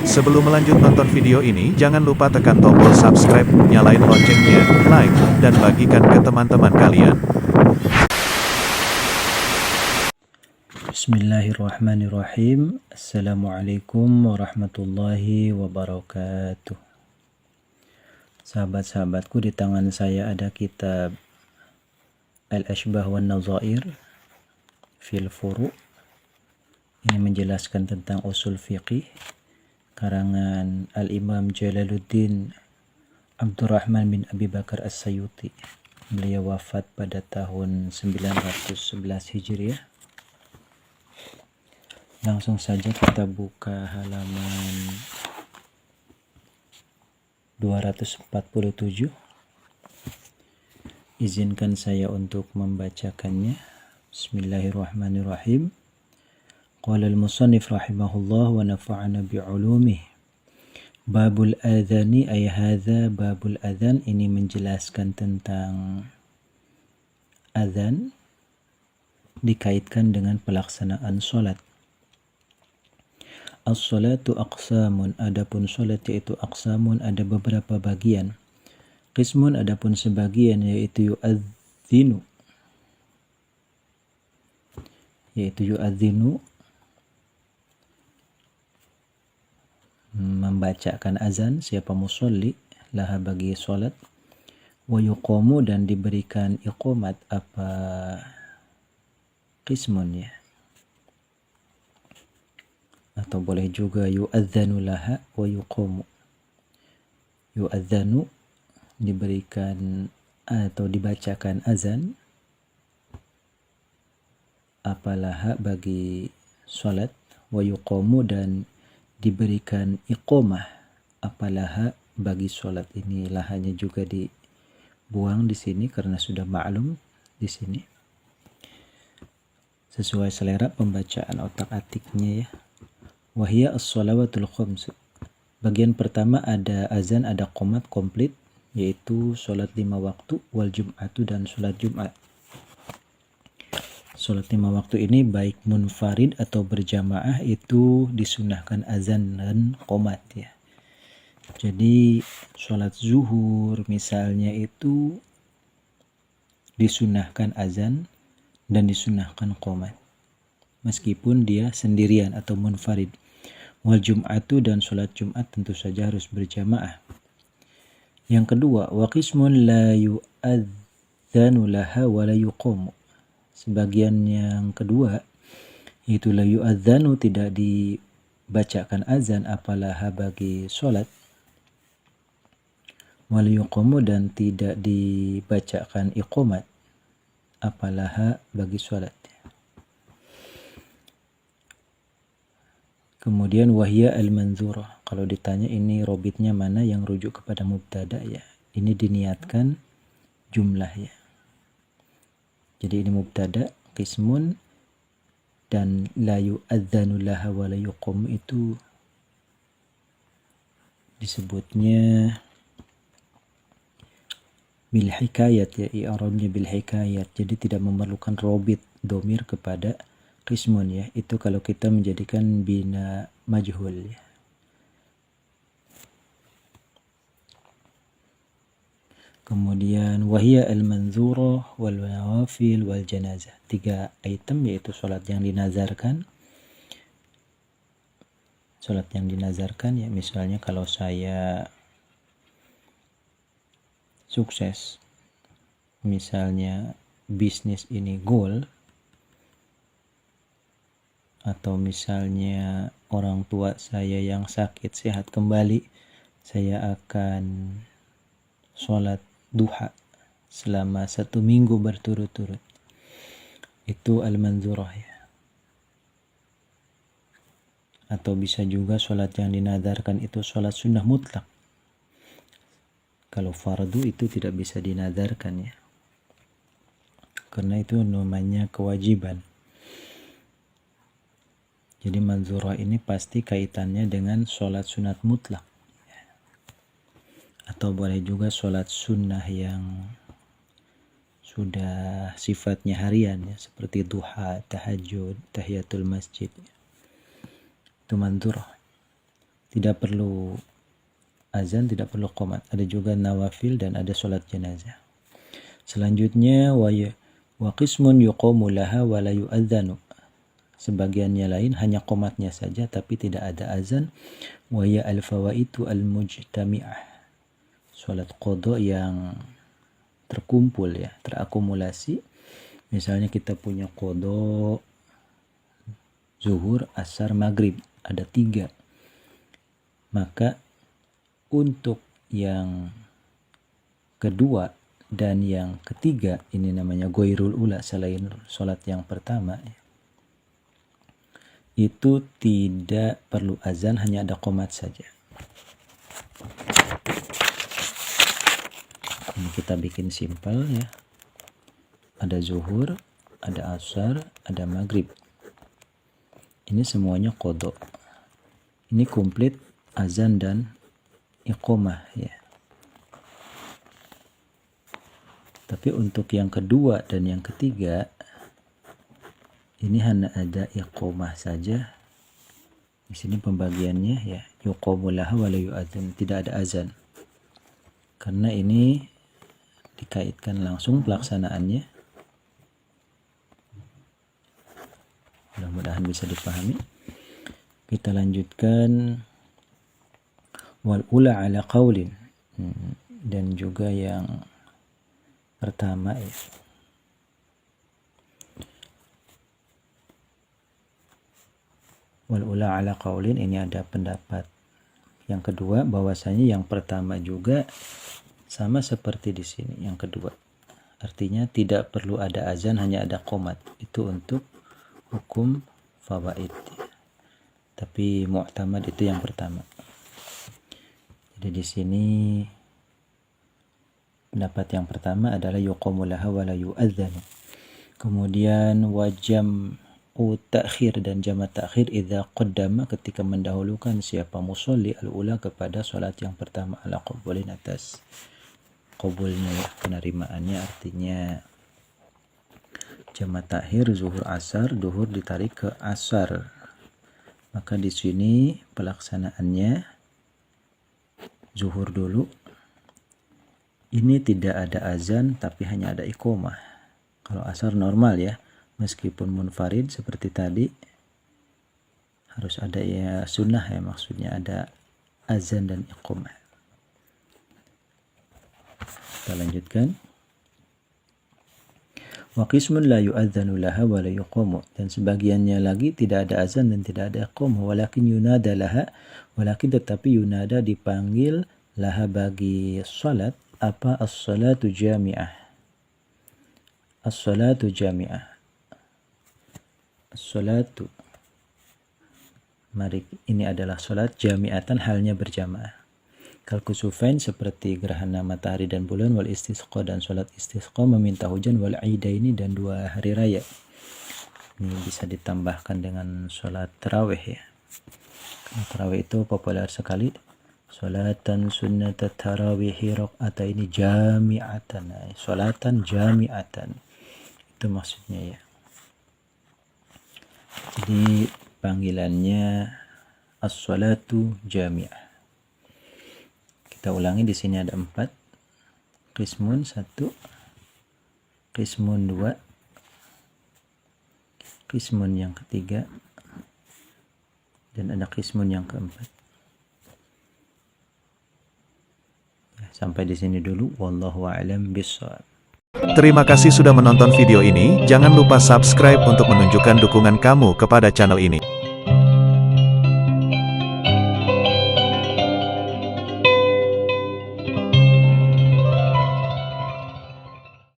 Sebelum melanjut nonton video ini, jangan lupa tekan tombol subscribe, nyalain loncengnya, like, dan bagikan ke teman-teman kalian. Bismillahirrahmanirrahim. Assalamualaikum warahmatullahi wabarakatuh. Sahabat-sahabatku, di tangan saya ada kitab Al-Ashbah wan Nazair fil Furu'. Ini menjelaskan tentang usul fiqih karangan Al-Imam Jalaluddin Abdurrahman bin Abi Bakar As-Sayuti. Beliau wafat pada tahun 911 Hijriah. Langsung saja kita buka halaman 247. Izinkan saya untuk membacakannya. Bismillahirrahmanirrahim. Qala al-musannif rahimahullah wa nafa'ana bi'ulumih. Babul adhani ay hadha babul adhan, ini menjelaskan tentang adhan dikaitkan dengan pelaksanaan salat. As-salatu aqsamun, adapun salat yaitu aqsamun, ada beberapa bagian. Qismun, adapun sebagian, yaitu yu'adzinu, membacakan azan, siapa musolli, laha bagi salat. Wa yuqamu, dan diberikan iqamat, apa qismun ya, atau boleh juga yu'adzanu laha wa yuqamu. Yu'adzanu, diberikan atau dibacakan azan, apalaha bagi salat. Wa yuqamu, dan diberikan iqamah, apalaha bagi salat. Ini lahanya juga dibuang di sini karena sudah maklum di sini. Sesuai selera pembacaan otak-atiknya ya. Wahia as-salawatul khams. Bagian pertama ada azan, ada qomat komplit, yaitu salat 5 waktu, wal jum'atu, dan salat Jumat. Salat 5 waktu ini baik munfarid atau berjamaah itu disunahkan azan dan qomat ya. Jadi salat zuhur misalnya itu disunahkan azan dan disunahkan qomat, meskipun dia sendirian atau munfarid. Wal jum'atu, dan salat Jumat tentu saja harus berjamaah. Yang kedua, wa qismun la yu'adzanu laha wa la yuqamu. Sebagian yang kedua, yaitu la yu'adzanu, tidak dibacakan azan apalaha bagi salat. Wa la yuqamu, dan tidak dibacakan iqamat apalaha bagi salat. Kemudian wahya al-manzurah. Kalau ditanya ini robitnya mana yang rujuk kepada mubtada ya, ini diniatkan jumlah ya. Jadi ini mubtada, qismun, dan la yu'adzanu laha wa la yuqam itu disebutnya bil hikayat ya, i'rabnya bil hikayat. Jadi tidak memerlukan robit domir kepada qismun ya. Itu kalau kita menjadikan bina majhul ya. Kemudian wahya al-manzurah wal nawafil wal janazah. 3 item, yaitu salat yang dinazarkan. Salat yang dinazarkan ya, misalnya kalau saya sukses, misalnya bisnis ini goal, atau misalnya orang tua saya yang sakit sehat kembali, saya akan sholat duha selama 1 minggu berturut-turut. Itu al-manzurah ya. Atau bisa juga sholat yang dinadarkan itu sholat sunnah mutlak. Kalau fardu itu tidak bisa dinadarkan ya, karena itu namanya kewajiban. Jadi manzurah ini pasti kaitannya dengan sholat sunat mutlak. Atau boleh juga sholat sunnah yang sudah sifatnya harian ya, seperti duha, tahajud, tahiyatul masjid. Itu manzurah. tidak perlu azan, tidak perlu qomat. Ada juga nawafil dan ada sholat jenazah. Selanjutnya wa qismun yuqamu laha wa la yu'adzanu. Sebagiannya lain hanya qomatnya saja tapi tidak ada azan. Wa ya al-fawaitu al-mujtami'ah. Sholat qada yang terkumpul ya, terakumulasi. Misalnya kita punya qada zuhur, asar, maghrib, ada 3. Maka untuk yang kedua dan yang ketiga, ini namanya ghairul ula, selain sholat yang pertama ya, itu tidak perlu azan, hanya ada qomat saja. Ini kita bikin simpel ya. Ada zuhur, ada asar, ada maghrib. Ini semuanya qada. Ini komplit azan dan iqamah ya. Tapi untuk yang kedua dan yang ketiga, ini hanya ada iqamah saja. Di sini pembagiannya ya, yuqamu laha wa la yu'adzan, tidak ada azan. Karena ini dikaitkan langsung pelaksanaannya. Mudah-mudahan bisa dipahami. Kita lanjutkan wal ula ala qaulin, dan juga yang pertama ya. Wal ula ala qaulin, ini ada pendapat yang kedua bahwasanya yang pertama juga sama seperti di sini yang kedua. Artinya tidak perlu ada azan, hanya ada qomat. Itu untuk hukum fawaid. Tapi mu'tamad itu yang pertama. Jadi di sini pendapat yang pertama adalah yuqamu laha wa la yu'adzanu. Kemudian wajam ta'khir dan jamak ta'khir idza qaddama, ketika mendahulukan siapa musolli al-ula kepada salat yang pertama, ala qabulin, atas qabulnya ya, penerimaannya. Artinya jamak ta'khir zuhur asar, duhur ditarik ke asar. Maka di sini pelaksanaannya zuhur dulu. Ini tidak ada azan tapi hanya ada iqamah. Kalau asar normal ya, meskipun munfarid seperti tadi, harus ada ya sunnah ya, maksudnya ada azan dan iqamah. Kita lanjutkan. Wa qismun la yu'adzanu laha wa la yuqamu, dan sebagiannya lagi tidak ada azan dan tidak ada iqamah, walakin yunada laha, walakin tetapi yunada dipanggil laha bagi salat apa, as-salatu jami'ah. As-salatu jami'ah. As-salatu, mari, ini adalah salat jami'atan, halnya berjamaah. Kal kusufain, seperti gerhana matahari dan bulan, wal istisqa, dan salat istisqa meminta hujan, wal aidaini, dan 2 hari raya. Ini bisa ditambahkan dengan salat tarawih ya. Karena tarawih itu populer sekali. Salatan sunnata tarawihi raq'ataini jami'atan. Salatan jami'atan. Itu maksudnya ya. Jadi panggilannya as-salatu jami'ah. Kita ulangi, di sini ada 4. Qismun 1, qismun 2, qismun yang ketiga, dan ada qismun yang keempat. Ya, sampai di sini dulu. Wallahu a'lam bishawab. Terima kasih sudah menonton video ini. Jangan lupa subscribe untuk menunjukkan dukungan kamu kepada channel ini.